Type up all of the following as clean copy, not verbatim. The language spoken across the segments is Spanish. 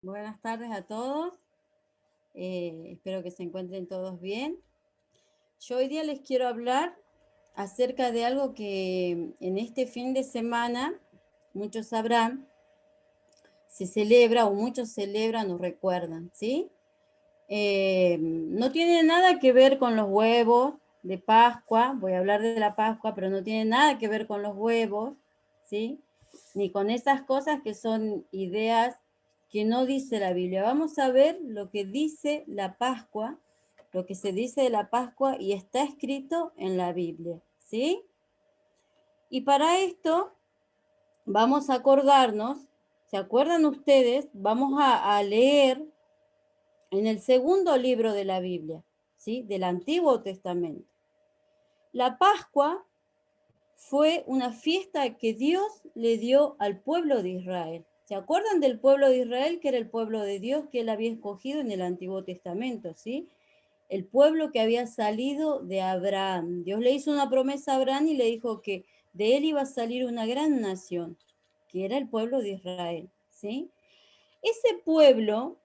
Buenas tardes a todos. Espero que se encuentren todos bien. Yo hoy día les quiero hablar acerca de algo que en este fin de semana, muchos sabrán, se celebra o muchos celebran o recuerdan, ¿sí? No tiene nada que ver con los huevos de Pascua, voy a hablar de la Pascua, pero no tiene nada que ver con los huevos, ¿sí? Ni con esas cosas que son ideas que no dice la Biblia. Vamos a ver lo que dice la Pascua, lo que se dice de la Pascua y está escrito en la Biblia, ¿sí? Y para esto vamos a acordarnos, ¿se acuerdan ustedes? Vamos a leer en el segundo libro de la Biblia, ¿sí? Del Antiguo Testamento. La Pascua fue una fiesta que Dios le dio al pueblo de Israel. ¿Se acuerdan del pueblo de Israel, que era el pueblo de Dios que él había escogido en el Antiguo Testamento, ¿sí? El pueblo que había salido de Abraham. Dios le hizo una promesa a Abraham y le dijo que de él iba a salir una gran nación, que era el pueblo de Israel, ¿sí? Ese pueblo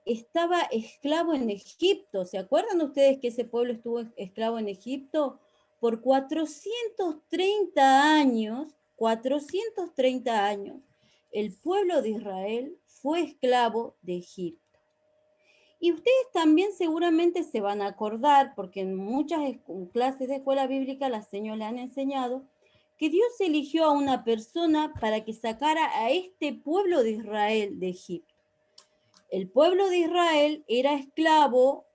estaba esclavo en Egipto. ¿Se acuerdan ustedes que ese pueblo estuvo esclavo en Egipto? Por 430 años, 430 años, el pueblo de Israel fue esclavo de Egipto. Y ustedes también seguramente se van a acordar, porque en muchas clases de escuela bíblica las señoras le han enseñado, que Dios eligió a una persona para que sacara a este pueblo de Israel de Egipto. El pueblo de Israel era esclavo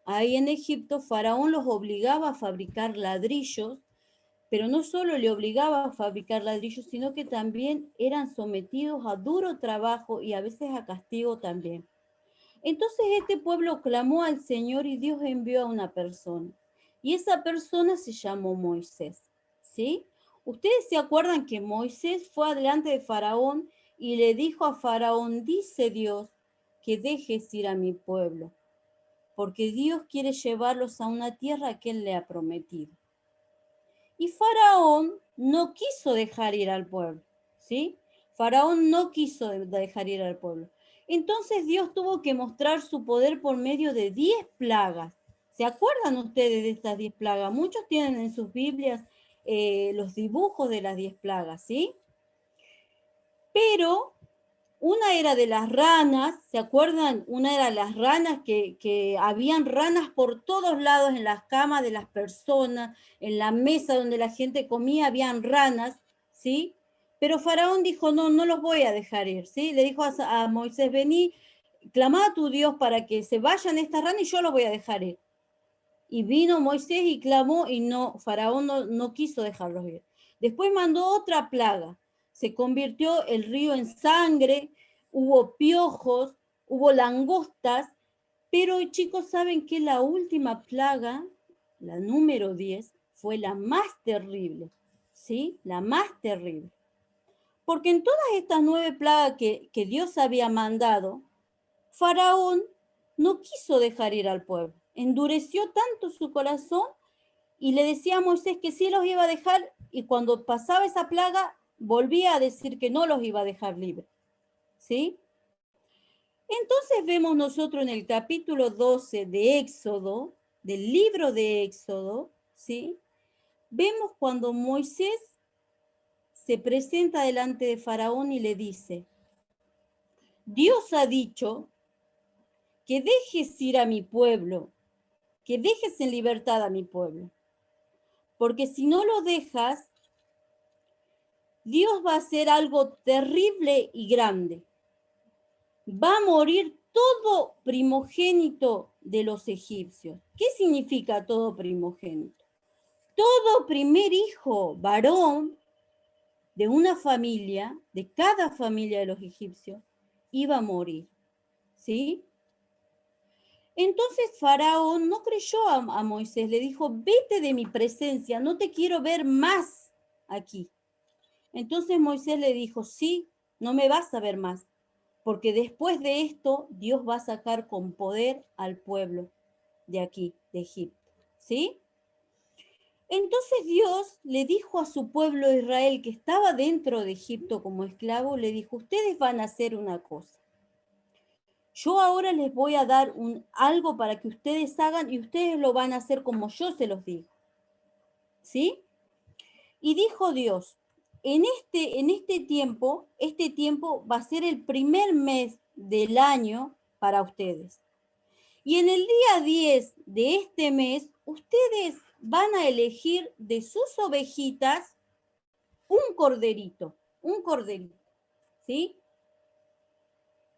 ahí en Egipto. Faraón los obligaba a fabricar ladrillos, pero no solo le obligaba a fabricar ladrillos, sino que también eran sometidos a duro trabajo y a veces a castigo también. Entonces este pueblo clamó al Señor y Dios envió a una persona. Y esa persona se llamó Moisés, ¿sí? Ustedes se acuerdan que Moisés fue adelante de Faraón y le dijo a Faraón: dice Dios que dejes ir a mi pueblo, porque Dios quiere llevarlos a una tierra que él le ha prometido. Y Faraón no quiso dejar ir al pueblo, ¿sí? Faraón no quiso dejar ir al pueblo. Entonces Dios tuvo que mostrar su poder por medio de 10 plagas. ¿Se acuerdan ustedes de estas 10 plagas? Muchos tienen en sus Biblias los dibujos de las 10 plagas, ¿sí? Pero una era de las ranas, ¿se acuerdan? Una era de las ranas, que habían ranas por todos lados, en las camas de las personas, en la mesa donde la gente comía, habían ranas, ¿sí? Pero Faraón dijo: no, no los voy a dejar ir, ¿sí? Le dijo a Moisés: vení, clamá a tu Dios para que se vayan estas ranas y yo los voy a dejar ir. Y vino Moisés y clamó y no, Faraón no quiso dejarlos ir. Después mandó otra plaga. Se convirtió el río en sangre, hubo piojos, hubo langostas, pero chicos, ¿saben qué? La última plaga, la número 10, fue la más terrible, ¿sí? La más terrible. Porque en todas estas 9 plagas que Dios había mandado, Faraón no quiso dejar ir al pueblo. Endureció tanto su corazón y le decía a Moisés que sí los iba a dejar, y cuando pasaba esa plaga volvía a decir que no los iba a dejar libres, ¿sí? Entonces vemos nosotros en el capítulo 12 de Éxodo, del libro de Éxodo, ¿sí? Vemos cuando Moisés se presenta delante de Faraón y le dice: Dios ha dicho que dejes ir a mi pueblo, que dejes en libertad a mi pueblo, porque si no lo dejas, Dios va a hacer algo terrible y grande. Va a morir todo primogénito de los egipcios. ¿Qué significa todo primogénito? Todo primer hijo varón de una familia, de cada familia de los egipcios, iba a morir, ¿sí? Entonces Faraón no creyó a Moisés, le dijo: vete de mi presencia, no te quiero ver más aquí. Entonces Moisés le dijo: sí, no me vas a ver más, porque después de esto Dios va a sacar con poder al pueblo de aquí, de Egipto, ¿sí? Entonces Dios le dijo a su pueblo de Israel, que estaba dentro de Egipto como esclavo, le dijo: ustedes van a hacer una cosa. Yo ahora les voy a dar algo para que ustedes hagan y ustedes lo van a hacer como yo se los digo. ¿Sí? Y dijo Dios, este tiempo va a ser el primer mes del año para ustedes. Y en el día 10 de este mes, ustedes van a elegir de sus ovejitas un corderito, ¿sí?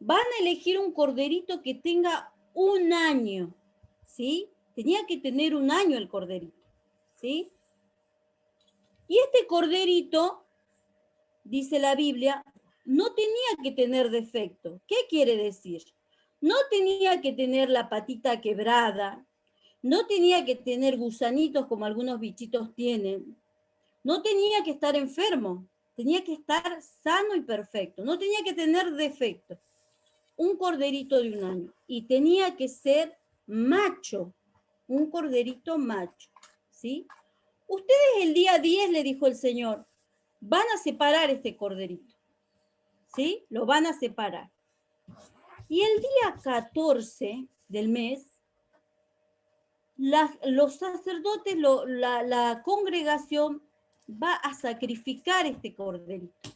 Van a elegir un corderito que tenga un año, ¿sí? Tenía que tener un año el corderito, ¿sí? Y este corderito, dice la Biblia, no tenía que tener defecto. ¿Qué quiere decir? No tenía que tener la patita quebrada, no tenía que tener gusanitos como algunos bichitos tienen, no tenía que estar enfermo, tenía que estar sano y perfecto, no tenía que tener defecto. Un corderito de un año y tenía que ser macho, un corderito macho, ¿sí? Ustedes el día 10, le dijo el Señor, van a separar este corderito, ¿sí? Lo van a separar. Y el día 14 del mes, los sacerdotes, la congregación va a sacrificar este corderito,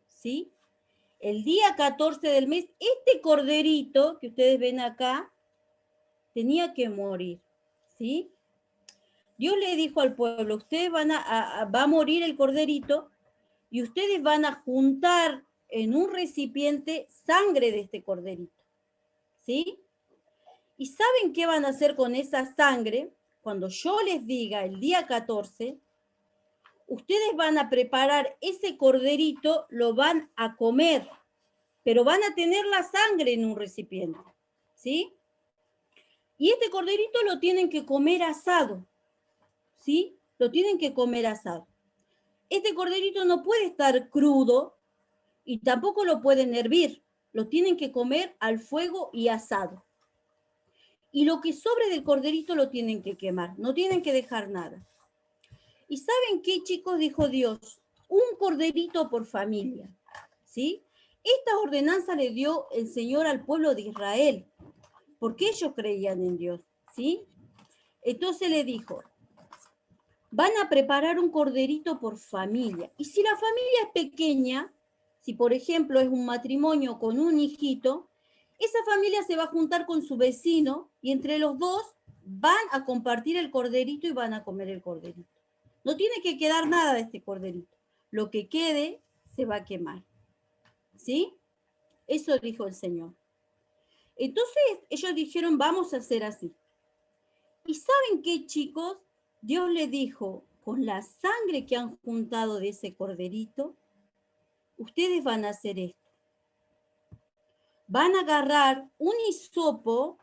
¿sí? El día 14 del mes, este corderito que ustedes ven acá, tenía que morir, ¿sí? Dios le dijo al pueblo, ustedes va a morir el corderito y ustedes van a juntar en un recipiente sangre de este corderito, ¿sí? ¿Y saben qué van a hacer con esa sangre? Cuando yo les diga el día 14, ustedes van a preparar ese corderito, lo van a comer, pero van a tener la sangre en un recipiente, ¿sí? Y este corderito lo tienen que comer asado, ¿sí? Lo tienen que comer asado. Este corderito no puede estar crudo y tampoco lo pueden hervir. Lo tienen que comer al fuego y asado. Y lo que sobre del corderito lo tienen que quemar. No tienen que dejar nada. ¿Y saben qué, chicos? Dijo Dios, un corderito por familia, ¿sí? Esta ordenanza le dio el Señor al pueblo de Israel, porque ellos creían en Dios, ¿sí? Entonces le dijo, van a preparar un corderito por familia. Y si la familia es pequeña, si por ejemplo es un matrimonio con un hijito, esa familia se va a juntar con su vecino y entre los dos van a compartir el corderito y van a comer el corderito. No tiene que quedar nada de este corderito. Lo que quede se va a quemar. ¿Sí? Eso dijo el Señor. Entonces ellos dijeron, vamos a hacer así. ¿Y saben qué, chicos? Dios le dijo, con la sangre que han juntado de ese corderito, ustedes van a hacer esto. Van a agarrar un hisopo,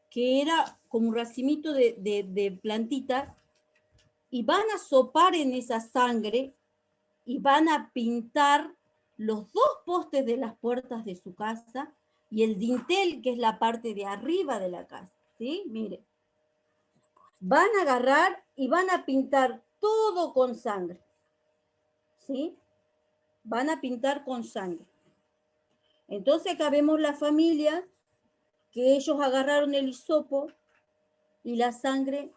que era como un racimito de plantita, y van a sopar en esa sangre y van a pintar los dos postes de las puertas de su casa y el dintel, que es la parte de arriba de la casa. ¿Sí? Mire. Van a agarrar y van a pintar todo con sangre. ¿Sí? Van a pintar con sangre. Entonces acá vemos la familia que ellos agarraron el hisopo y la sangre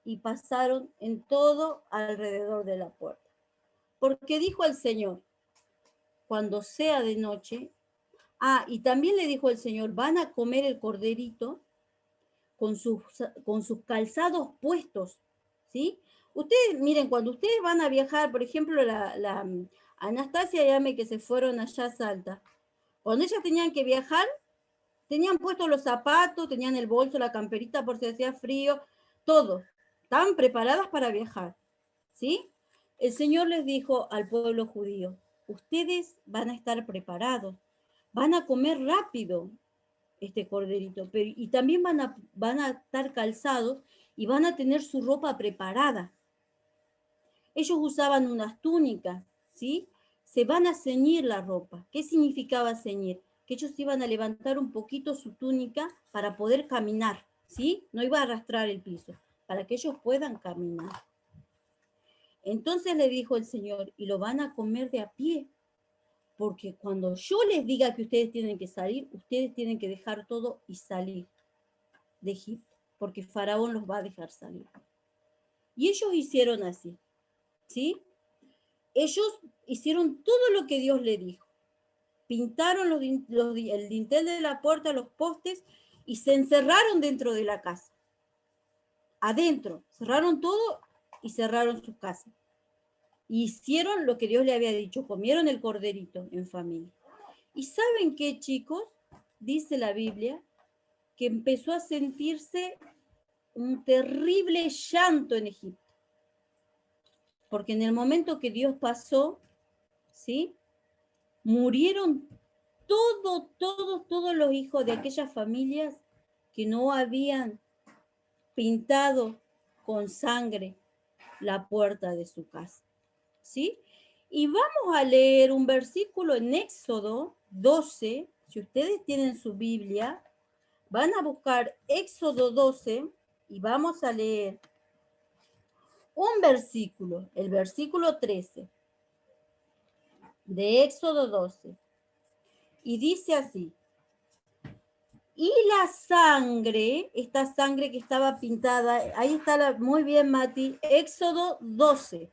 y pasaron en todo alrededor de la puerta. Porque dijo el Señor, cuando sea de noche, y también le dijo el Señor, van a comer el corderito con sus calzados puestos, ¿sí? Ustedes, miren, cuando ustedes van a viajar, por ejemplo, la Anastasia y Ame que se fueron allá a Salta, cuando ellas tenían que viajar, tenían puestos los zapatos, tenían el bolso, la camperita por si hacía frío, todo. Estaban preparadas para viajar, ¿sí? El Señor les dijo al pueblo judío, ustedes van a estar preparados, van a comer rápido este corderito, y también van a estar calzados y van a tener su ropa preparada. Ellos usaban unas túnicas, ¿sí? Se van a ceñir la ropa. ¿Qué significaba ceñir? Que ellos iban a levantar un poquito su túnica para poder caminar, ¿sí? No iba a arrastrar el piso, para que ellos puedan caminar. Entonces le dijo el Señor, y lo van a comer de a pie, porque cuando yo les diga que ustedes tienen que salir, ustedes tienen que dejar todo y salir de Egipto, porque Faraón los va a dejar salir. Y ellos hicieron así, ¿sí? Ellos hicieron todo lo que Dios les dijo. Pintaron el dintel de la puerta, los postes, y se encerraron dentro de la casa. Adentro, cerraron todo y cerraron sus casas. Hicieron lo que Dios le había dicho, comieron el corderito en familia. ¿Y saben qué, chicos? Dice la Biblia que empezó a sentirse un terrible llanto en Egipto. Porque en el momento que Dios pasó, ¿sí? Murieron todos los hijos de aquellas familias que no habían pintado con sangre la puerta de su casa, ¿sí? Y vamos a leer un versículo en Éxodo 12, si ustedes tienen su Biblia, van a buscar Éxodo 12 y vamos a leer un versículo, el versículo 13 de Éxodo 12. Y dice así: y la sangre, esta sangre que estaba pintada, ahí está, muy bien Mati, Éxodo 12.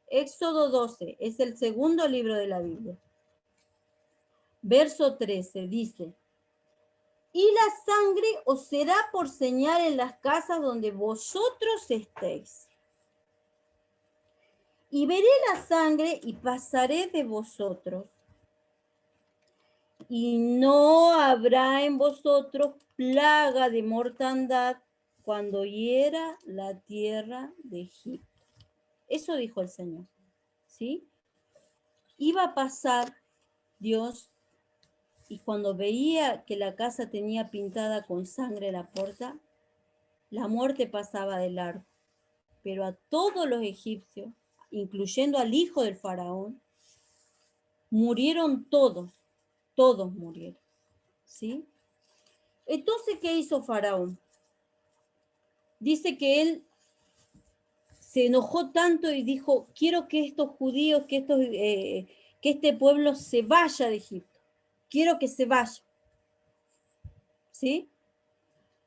Éxodo 12 es el segundo libro de la Biblia. Verso 13 dice: y la sangre os será por señal en las casas donde vosotros estéis. Y veré la sangre y pasaré de vosotros. Y no habrá en vosotros plaga de mortandad cuando hiera la tierra de Egipto. Eso dijo el Señor, ¿sí? Iba a pasar Dios, y cuando veía que la casa tenía pintada con sangre la puerta, la muerte pasaba de largo. Pero a todos los egipcios, incluyendo al hijo del faraón, murieron todos murieron, ¿sí? Entonces, ¿qué hizo Faraón? Dice que él se enojó tanto y dijo: quiero que estos judíos, que este pueblo se vaya de Egipto. Quiero que se vaya. ¿Sí?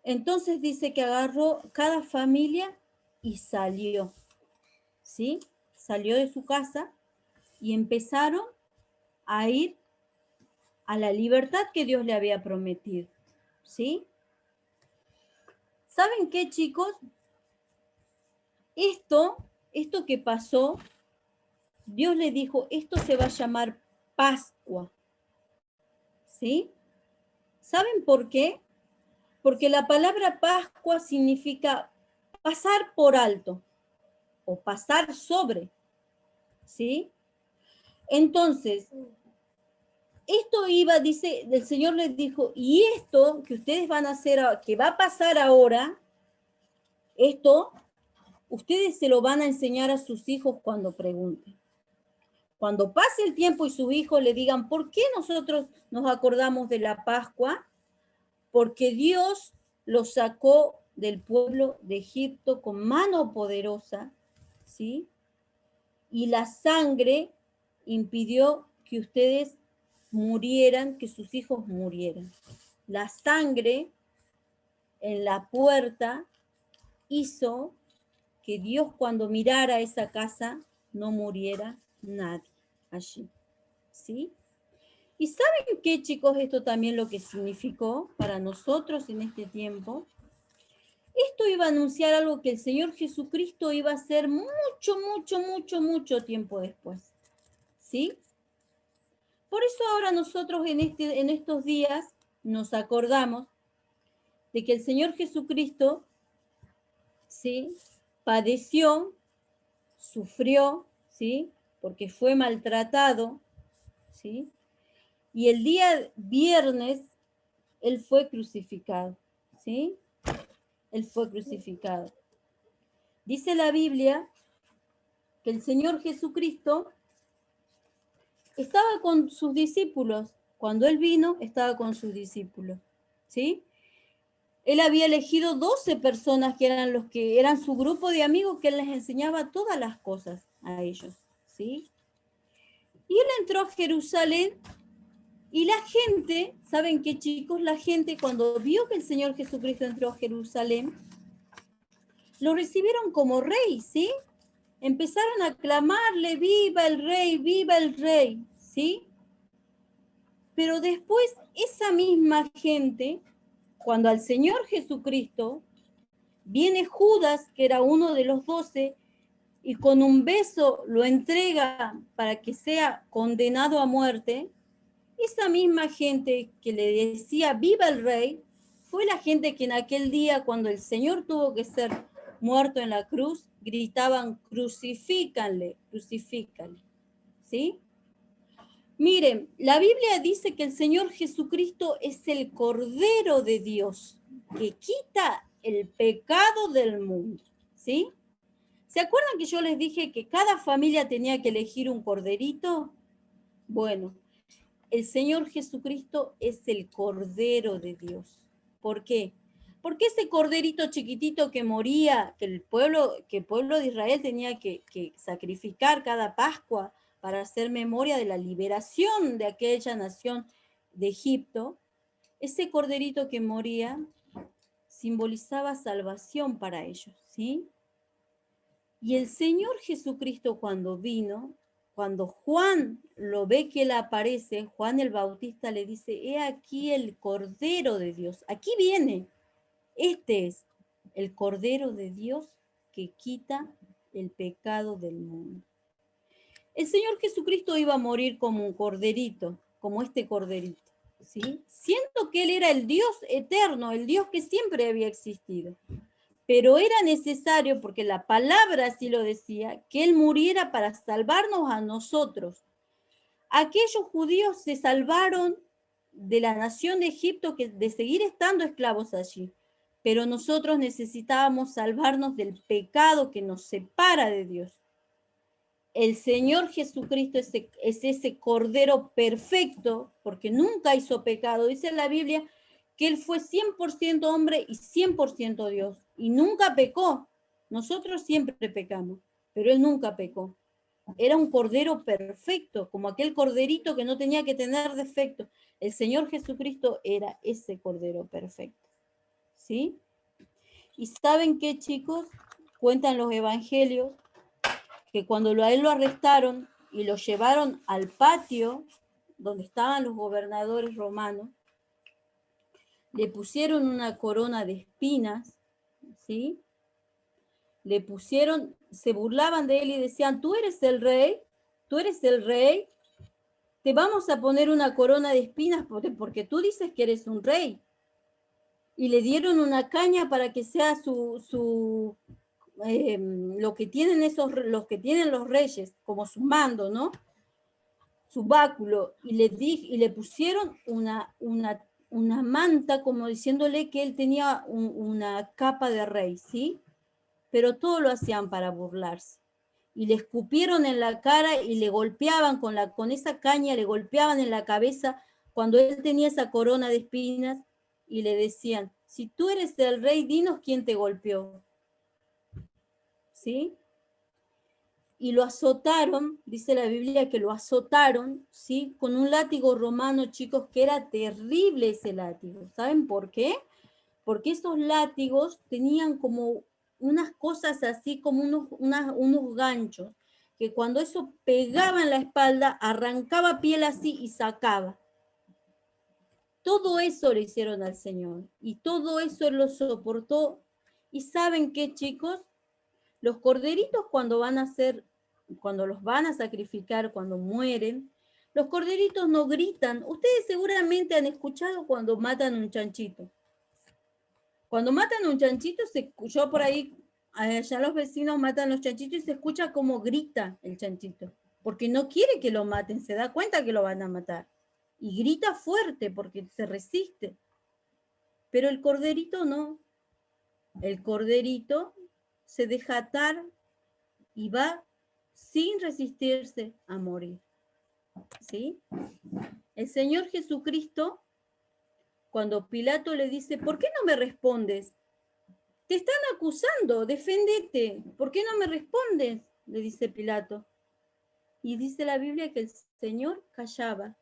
Entonces dice que agarró cada familia y salió. ¿Sí? Salió de su casa y empezaron a ir a la libertad que Dios le había prometido. ¿Sí? ¿Saben qué, chicos? Esto que pasó, Dios le dijo: esto se va a llamar Pascua. ¿Sí? ¿Saben por qué? Porque la palabra Pascua significa pasar por alto o pasar sobre. ¿Sí? Entonces, esto iba, dice, el Señor les dijo: y esto que ustedes van a hacer, que va a pasar ahora, esto, ustedes se lo van a enseñar a sus hijos cuando pregunten. Cuando pase el tiempo y sus hijos le digan: ¿por qué nosotros nos acordamos de la Pascua? Porque Dios los sacó del pueblo de Egipto con mano poderosa, ¿sí? Y la sangre impidió que ustedes murieran, que sus hijos murieran. La sangre en la puerta hizo que Dios, cuando mirara esa casa, no muriera nadie allí, ¿sí? ¿Y saben qué, chicos? Esto también lo que significó para nosotros en este tiempo. Esto iba a anunciar algo que el Señor Jesucristo iba a hacer mucho tiempo después, ¿sí? Por eso ahora nosotros en estos días nos acordamos de que el Señor Jesucristo, ¿sí?, padeció, sufrió, ¿sí?, porque fue maltratado, ¿sí?, y el día viernes Él fue crucificado, ¿sí? Él fue crucificado. Dice la Biblia que el Señor Jesucristo estaba con sus discípulos. Cuando Él vino, estaba con sus discípulos, ¿sí? Él había elegido 12 personas que eran los que eran su grupo de amigos, que Él les enseñaba todas las cosas a ellos, ¿sí? Y él entró a Jerusalén y la gente, ¿saben qué, chicos? La gente cuando vio que el Señor Jesucristo entró a Jerusalén, lo recibieron como rey, ¿sí? Empezaron a clamarle, viva el rey, ¿sí? Pero después esa misma gente, cuando al Señor Jesucristo viene Judas, que era uno de los 12, y con un beso lo entrega para que sea condenado a muerte, esa misma gente que le decía viva el rey, fue la gente que en aquel día, cuando el Señor tuvo que ser muerto en la cruz, gritaban crucifícanle, crucifícanle, ¿sí? Miren, la Biblia dice que el Señor Jesucristo es el Cordero de Dios, que quita el pecado del mundo, ¿sí? ¿Se acuerdan que yo les dije que cada familia tenía que elegir un corderito? Bueno, el Señor Jesucristo es el Cordero de Dios. ¿Por qué? Porque ese corderito chiquitito que moría, que el pueblo de Israel tenía que sacrificar cada Pascua para hacer memoria de la liberación de aquella nación de Egipto, ese corderito que moría simbolizaba salvación para ellos, ¿sí? Y el Señor Jesucristo cuando vino, cuando Juan lo ve que él aparece, Juan el Bautista le dice, he aquí el Cordero de Dios, aquí viene, este es el Cordero de Dios que quita el pecado del mundo. El Señor Jesucristo iba a morir como un corderito, como este corderito, ¿sí? Siendo que Él era el Dios eterno, el Dios que siempre había existido. Pero era necesario, porque la palabra así lo decía, que Él muriera para salvarnos a nosotros. Aquellos judíos se salvaron de la nación de Egipto, de seguir estando esclavos allí. Pero nosotros necesitábamos salvarnos del pecado que nos separa de Dios. El Señor Jesucristo es ese Cordero perfecto, porque nunca hizo pecado. Dice la Biblia que Él fue 100% hombre y 100% Dios, y nunca pecó. Nosotros siempre pecamos, pero Él nunca pecó. Era un Cordero perfecto, como aquel corderito que no tenía que tener defecto. El Señor Jesucristo era ese Cordero perfecto, ¿sí? ¿Y saben qué, chicos? Cuentan los evangelios que cuando a él lo arrestaron y lo llevaron al patio donde estaban los gobernadores romanos, le pusieron una corona de espinas, ¿sí? Le pusieron, se burlaban de él y decían, tú eres el rey, te vamos a poner una corona de espinas porque tú dices que eres un rey. Y le dieron una caña para que sea lo que tienen los reyes, como su mando, ¿no? Su báculo, y le pusieron una manta como diciéndole que él tenía una capa de rey, ¿sí? Pero todo lo hacían para burlarse. Y le escupieron en la cara y le golpeaban con esa caña, le golpeaban en la cabeza cuando él tenía esa corona de espinas y le decían, si tú eres el rey, dinos quién te golpeó, ¿sí? Y lo azotaron, dice la Biblia que lo azotaron, ¿sí? Con un látigo romano, chicos, que era terrible ese látigo. ¿Saben por qué? Porque esos látigos tenían como unas cosas así, como unos ganchos, que cuando eso pegaba en la espalda, arrancaba piel así y sacaba. Todo eso le hicieron al Señor, y todo eso Él lo soportó. ¿Y saben qué, chicos? Los corderitos cuando los van a sacrificar, cuando mueren, los corderitos no gritan. Ustedes seguramente han escuchado cuando matan un chanchito. Cuando matan un chanchito, yo por ahí, allá los vecinos matan los chanchitos y se escucha cómo grita el chanchito, porque no quiere que lo maten, se da cuenta que lo van a matar. Y grita fuerte porque se resiste. Pero el corderito no. El corderito se deja atar y va sin resistirse a morir, ¿sí? El Señor Jesucristo, cuando Pilato le dice, ¿por qué no me respondes? Te están acusando, deféndete, ¿por qué no me respondes? Le dice Pilato. Y dice la Biblia que el Señor callaba,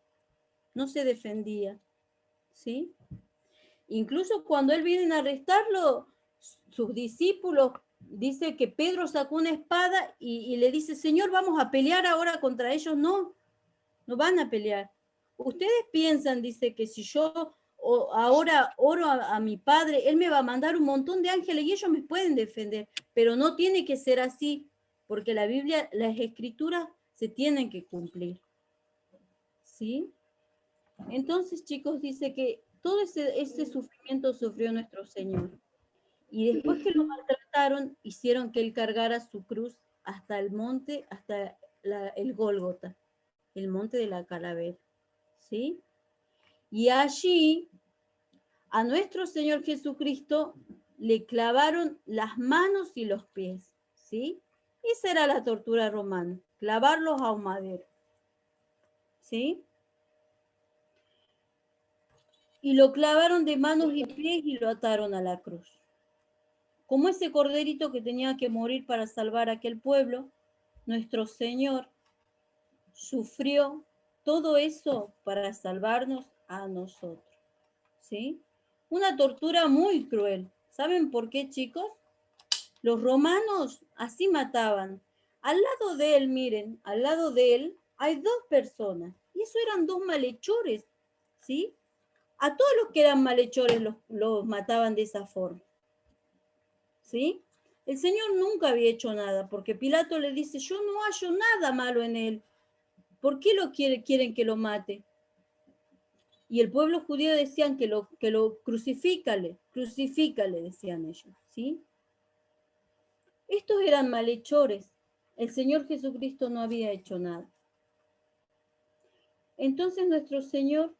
no se defendía, ¿sí? Incluso cuando él viene a arrestarlo, sus discípulos, dice que Pedro sacó una espada y le dice, Señor, vamos a pelear ahora contra ellos. No, no van a pelear. Ustedes piensan, dice, que si yo ahora oro a mi Padre, Él me va a mandar un montón de ángeles y ellos me pueden defender, pero no tiene que ser así, porque la Biblia, las escrituras se tienen que cumplir. ¿Sí? Entonces, chicos, dice que todo ese sufrimiento sufrió nuestro Señor. Y después que lo maltrataron, hicieron que Él cargara su cruz hasta el monte, hasta el Gólgota, el monte de la calavera. ¿Sí? Y allí a nuestro Señor Jesucristo le clavaron las manos y los pies, ¿sí? Esa era la tortura romana, clavarlos a un madero, ¿sí? Y lo clavaron de manos y pies y lo ataron a la cruz. Como ese corderito que tenía que morir para salvar a aquel pueblo, nuestro Señor sufrió todo eso para salvarnos a nosotros, ¿sí? Una tortura muy cruel. ¿Saben por qué, chicos? Los romanos así mataban. Al lado de él, miren, al lado de él hay dos personas. Y eso eran dos malhechores, ¿sí? A todos los que eran malhechores los mataban de esa forma, ¿sí? El Señor nunca había hecho nada, porque Pilato le dice, yo no hallo nada malo en él. ¿Por qué quieren que lo mate? Y el pueblo judío decían que lo crucifícale, decían ellos, ¿sí? Estos eran malhechores. El Señor Jesucristo no había hecho nada. Entonces nuestro Señor,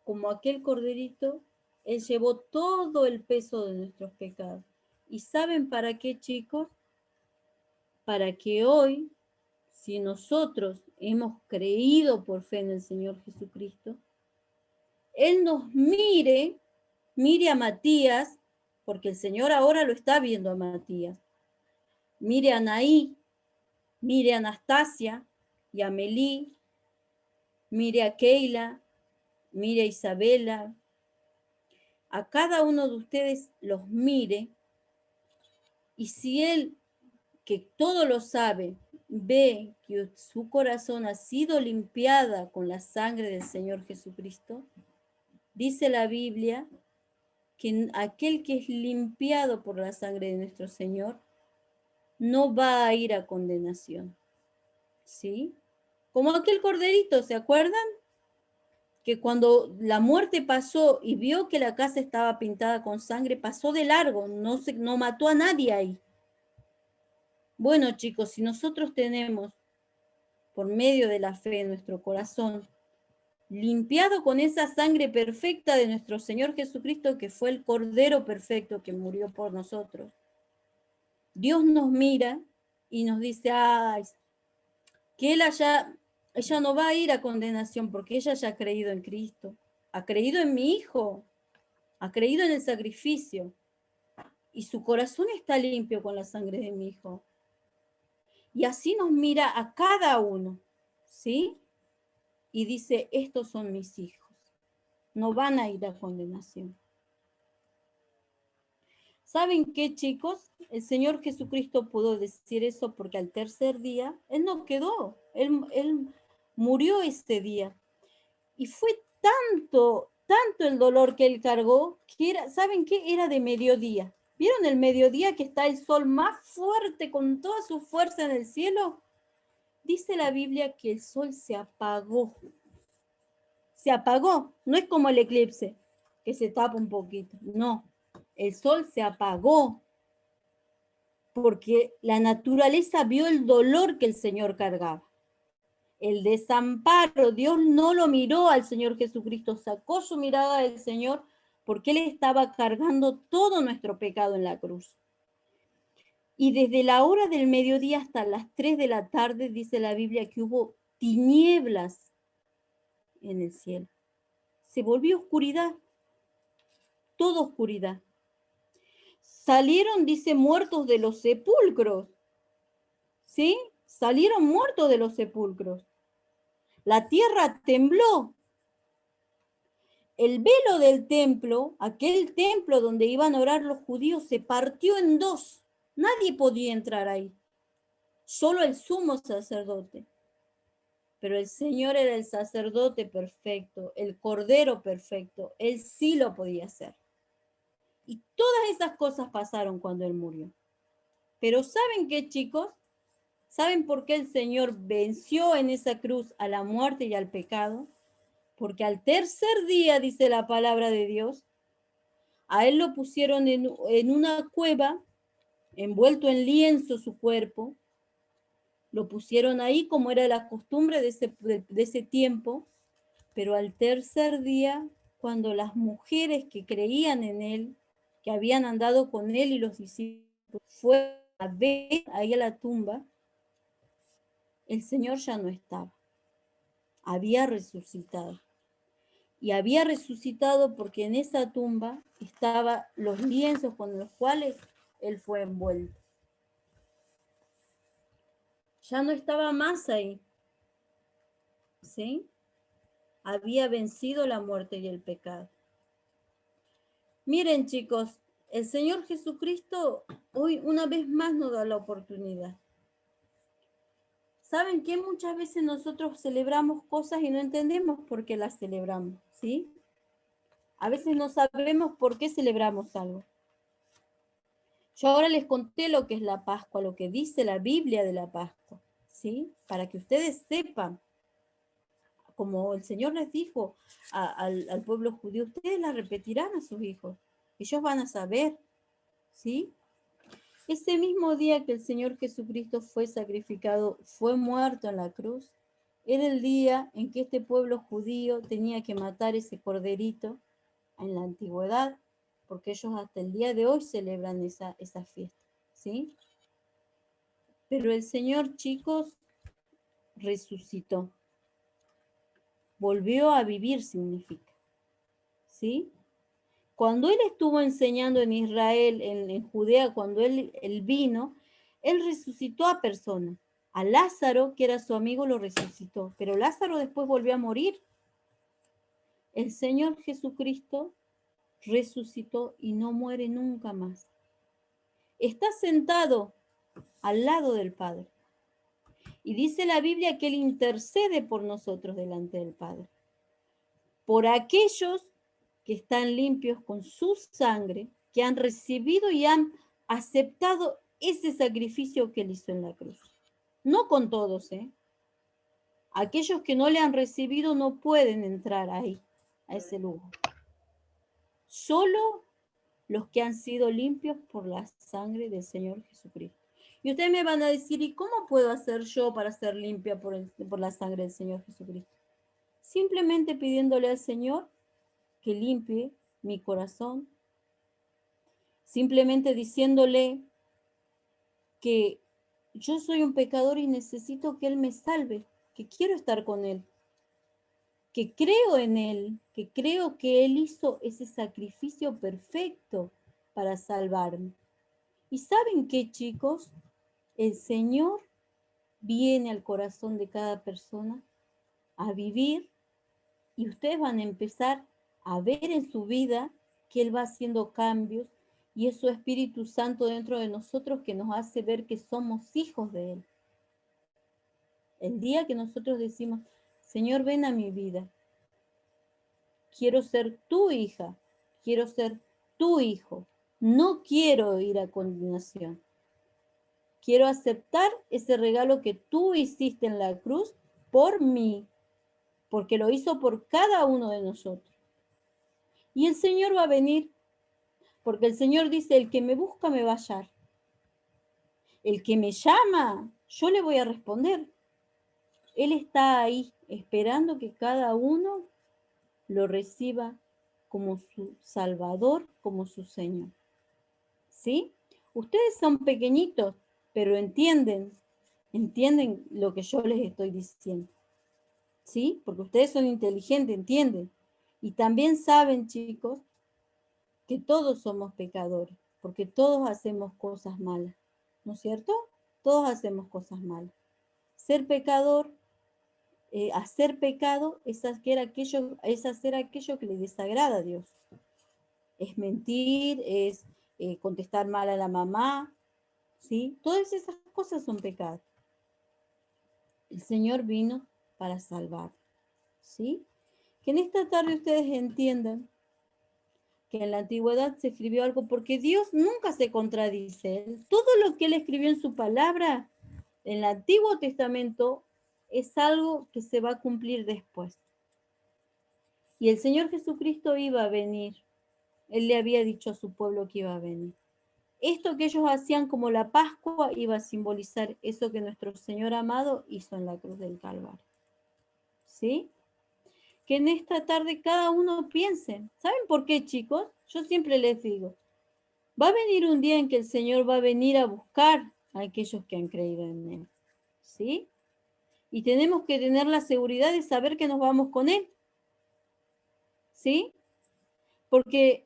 como aquel corderito, Él llevó todo el peso de nuestros pecados. ¿Y saben para qué, chicos? Para que hoy, si nosotros hemos creído por fe en el Señor Jesucristo, Él nos mire a Matías, porque el Señor ahora lo está viendo a Matías. Mire a Anaí, mire a Anastasia y a Melí, mire a Keila, mire a Isabela, a cada uno de ustedes los mire, y si Él, que todo lo sabe, ve que su corazón ha sido limpiada con la sangre del Señor Jesucristo, dice la Biblia que aquel que es limpiado por la sangre de nuestro Señor no va a ir a condenación, ¿sí? Como aquel corderito, ¿se acuerdan? Que cuando la muerte pasó y vio que la casa estaba pintada con sangre, pasó de largo, no mató a nadie ahí. Bueno, chicos, si nosotros tenemos, por medio de la fe en nuestro corazón, limpiado con esa sangre perfecta de nuestro Señor Jesucristo, que fue el Cordero perfecto que murió por nosotros, Dios nos mira y nos dice, ay, que ella no va a ir a condenación porque ella ya ha creído en Cristo, ha creído en mi Hijo, ha creído en el sacrificio y su corazón está limpio con la sangre de mi Hijo. Y así nos mira a cada uno, ¿sí? Y dice, estos son mis hijos, no van a ir a condenación. ¿Saben qué, chicos? El Señor Jesucristo pudo decir eso porque al tercer día, Él no quedó, Él murió este día. Y fue tanto el dolor que Él cargó, que era, ¿saben qué? Era de mediodía. ¿Vieron el mediodía que está el sol más fuerte con toda su fuerza en el cielo? Dice la Biblia que el sol se apagó. Se apagó. No es como el eclipse, que se tapa un poquito. No, el sol se apagó. Porque la naturaleza vio el dolor que el Señor cargaba. El desamparo, Dios no lo miró al Señor Jesucristo, sacó su mirada del Señor porque Él estaba cargando todo nuestro pecado en la cruz. Y desde la hora del mediodía hasta las 3 de la tarde, dice la Biblia, que hubo tinieblas en el cielo. Se volvió oscuridad, toda oscuridad. Salieron, dice, muertos de los sepulcros, ¿sí? salieron muertos de los sepulcros. La tierra tembló. El velo del templo, aquel templo donde iban a orar los judíos, se partió en dos. Nadie podía entrar ahí, solo el sumo sacerdote. Pero el Señor era el sacerdote perfecto, el cordero perfecto. Él sí lo podía hacer. Y todas esas cosas pasaron cuando Él murió. Pero ¿saben qué, chicos? ¿Saben por qué el Señor venció en esa cruz a la muerte y al pecado? Porque al tercer día, dice la palabra de Dios, a Él lo pusieron en una cueva, envuelto en lienzo su cuerpo, lo pusieron ahí como era la costumbre de ese tiempo, pero al tercer día, cuando las mujeres que creían en Él, que habían andado con Él y los discípulos, fueron a ver ahí a la tumba, el Señor ya no estaba, había resucitado. Y había resucitado porque en esa tumba estaban los lienzos con los cuales Él fue envuelto. Ya no estaba más ahí, ¿sí? Había vencido la muerte y el pecado. Miren, chicos, el Señor Jesucristo hoy una vez más nos da la oportunidad. ¿Saben que muchas veces nosotros celebramos cosas y no entendemos por qué las celebramos? ¿Sí? A veces no sabemos por qué celebramos algo. Yo ahora les conté lo que es la Pascua, lo que dice la Biblia de la Pascua, ¿sí? Para que ustedes sepan, como el Señor les dijo al pueblo judío, ustedes la repetirán a sus hijos. Ellos van a saber, ¿sí? Ese mismo día que el Señor Jesucristo fue sacrificado, fue muerto en la cruz, era el día en que este pueblo judío tenía que matar ese corderito en la antigüedad, porque ellos hasta el día de hoy celebran esa fiesta, ¿sí? Pero el Señor, chicos, resucitó. Volvió a vivir, significa, ¿sí? Cuando Él estuvo enseñando en Israel, en Judea, cuando él vino, Él resucitó a personas. A Lázaro, que era su amigo, lo resucitó, pero Lázaro después volvió a morir. El Señor Jesucristo resucitó y no muere nunca más. Está sentado al lado del Padre. Y dice la Biblia que Él intercede por nosotros delante del Padre. Por aquellos que están limpios con su sangre, que han recibido y han aceptado ese sacrificio que Él hizo en la cruz. No con todos, ¿eh? Aquellos que no le han recibido no pueden entrar ahí, a ese lugar. Solo los que han sido limpios por la sangre del Señor Jesucristo. Y ustedes me van a decir, ¿y cómo puedo hacer yo para ser limpia por la sangre del Señor Jesucristo? Simplemente pidiéndole al Señor que limpie mi corazón, simplemente diciéndole que yo soy un pecador y necesito que Él me salve, que quiero estar con Él, que creo en Él, que creo que Él hizo ese sacrificio perfecto para salvarme. ¿Y saben qué, chicos? El Señor viene al corazón de cada persona a vivir y ustedes van a empezar a ver en su vida que Él va haciendo cambios y es su Espíritu Santo dentro de nosotros que nos hace ver que somos hijos de Él. El día que nosotros decimos, Señor, ven a mi vida, quiero ser tu hija, quiero ser tu hijo, no quiero ir a condenación. Quiero aceptar ese regalo que tú hiciste en la cruz por mí, porque lo hizo por cada uno de nosotros. Y el Señor va a venir, porque el Señor dice, el que me busca me va a hallar. El que me llama, yo le voy a responder. Él está ahí esperando que cada uno lo reciba como su Salvador, como su Señor. ¿Sí? Ustedes son pequeñitos, pero entienden lo que yo les estoy diciendo. ¿Sí? Porque ustedes son inteligentes, entienden. Y también saben, chicos, que todos somos pecadores, porque todos hacemos cosas malas, ¿no es cierto? Todos hacemos cosas malas. ser pecador, hacer pecado, es hacer aquello que le desagrada a Dios. Es mentir, es contestar mal a la mamá, ¿sí? Todas esas cosas son pecados. El Señor vino para salvar, ¿sí? Que en esta tarde ustedes entiendan que en la antigüedad se escribió algo, porque Dios nunca se contradice. Todo lo que Él escribió en su palabra, en el Antiguo Testamento, es algo que se va a cumplir después. Y el Señor Jesucristo iba a venir. Él le había dicho a su pueblo que iba a venir. Esto que ellos hacían como la Pascua iba a simbolizar eso que nuestro Señor amado hizo en la cruz del Calvario. ¿Sí? Que en esta tarde cada uno piense. ¿Saben por qué, chicos? Yo siempre les digo, va a venir un día en que el Señor va a venir a buscar a aquellos que han creído en Él. ¿Sí? Y tenemos que tener la seguridad de saber que nos vamos con Él. ¿Sí? Porque,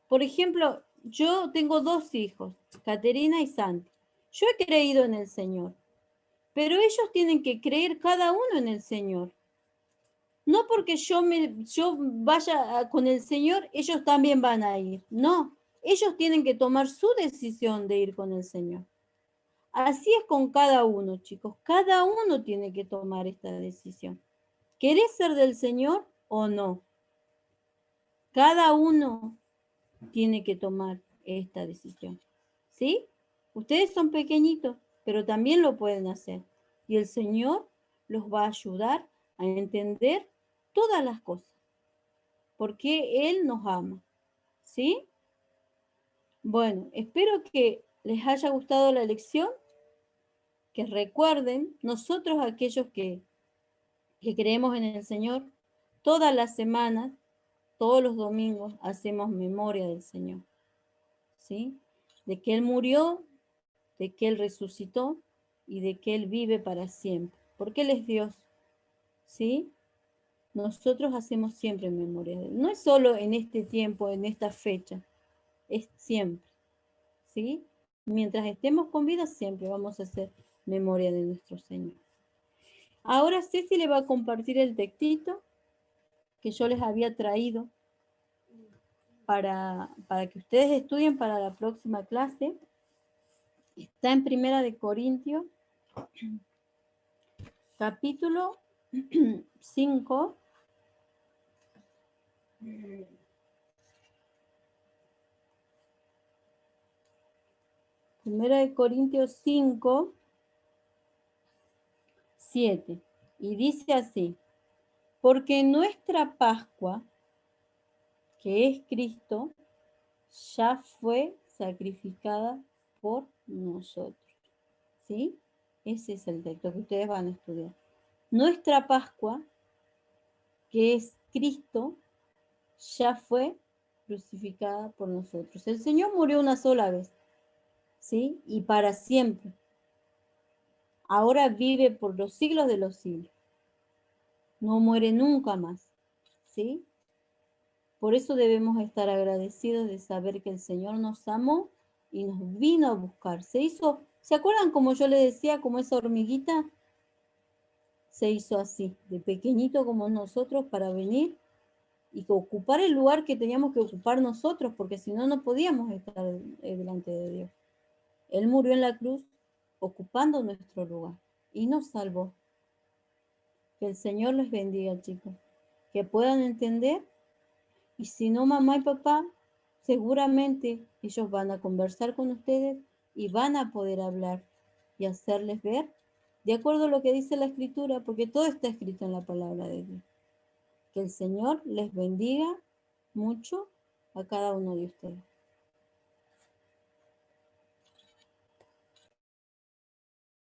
por ejemplo, yo tengo 2 hijos, Caterina y Santi. Yo he creído en el Señor, pero ellos tienen que creer cada uno en el Señor. No porque yo vaya con el Señor, ellos también van a ir. No, ellos tienen que tomar su decisión de ir con el Señor. Así es con cada uno, chicos. Cada uno tiene que tomar esta decisión. ¿Querés ser del Señor o no? Cada uno tiene que tomar esta decisión. ¿Sí? Ustedes son pequeñitos, pero también lo pueden hacer. Y el Señor los va a ayudar a entender todas las cosas. Porque Él nos ama. ¿Sí? Bueno, espero que les haya gustado la lección. Que recuerden, nosotros aquellos que creemos en el Señor, todas las semanas, todos los domingos, hacemos memoria del Señor. ¿Sí? De que Él murió, de que Él resucitó y de que Él vive para siempre. Porque Él es Dios. ¿Sí? Nosotros hacemos siempre memoria de Él. No es solo en este tiempo, en esta fecha, es siempre. ¿Sí? Mientras estemos con vida, siempre vamos a hacer memoria de nuestro Señor. Ahora Ceci le va a compartir el textito que yo les había traído para que ustedes estudien para la próxima clase. Está en Primera de Corintios, capítulo 5. Primera de Corintios 5, 7. Y dice así: porque nuestra Pascua, que es Cristo, ya fue sacrificada por nosotros. ¿Sí? Ese es el texto que ustedes van a estudiar. Nuestra Pascua, que es Cristo, ya fue crucificada por nosotros. El Señor murió una sola vez, ¿sí? Y para siempre. Ahora vive por los siglos de los siglos. No muere nunca más, ¿sí? Por eso debemos estar agradecidos de saber que el Señor nos amó y nos vino a buscar. ¿Se acuerdan como yo les decía, como esa hormiguita? Se hizo así, de pequeñito como nosotros, para venir y ocupar el lugar que teníamos que ocupar nosotros, porque si no, no podíamos estar delante de Dios. Él murió en la cruz ocupando nuestro lugar y nos salvó. Que el Señor les bendiga, chicos. Que puedan entender. Y si no, mamá y papá, seguramente ellos van a conversar con ustedes y van a poder hablar y hacerles ver de acuerdo a lo que dice la Escritura, porque todo está escrito en la palabra de Dios. Que el Señor les bendiga mucho a cada uno de ustedes.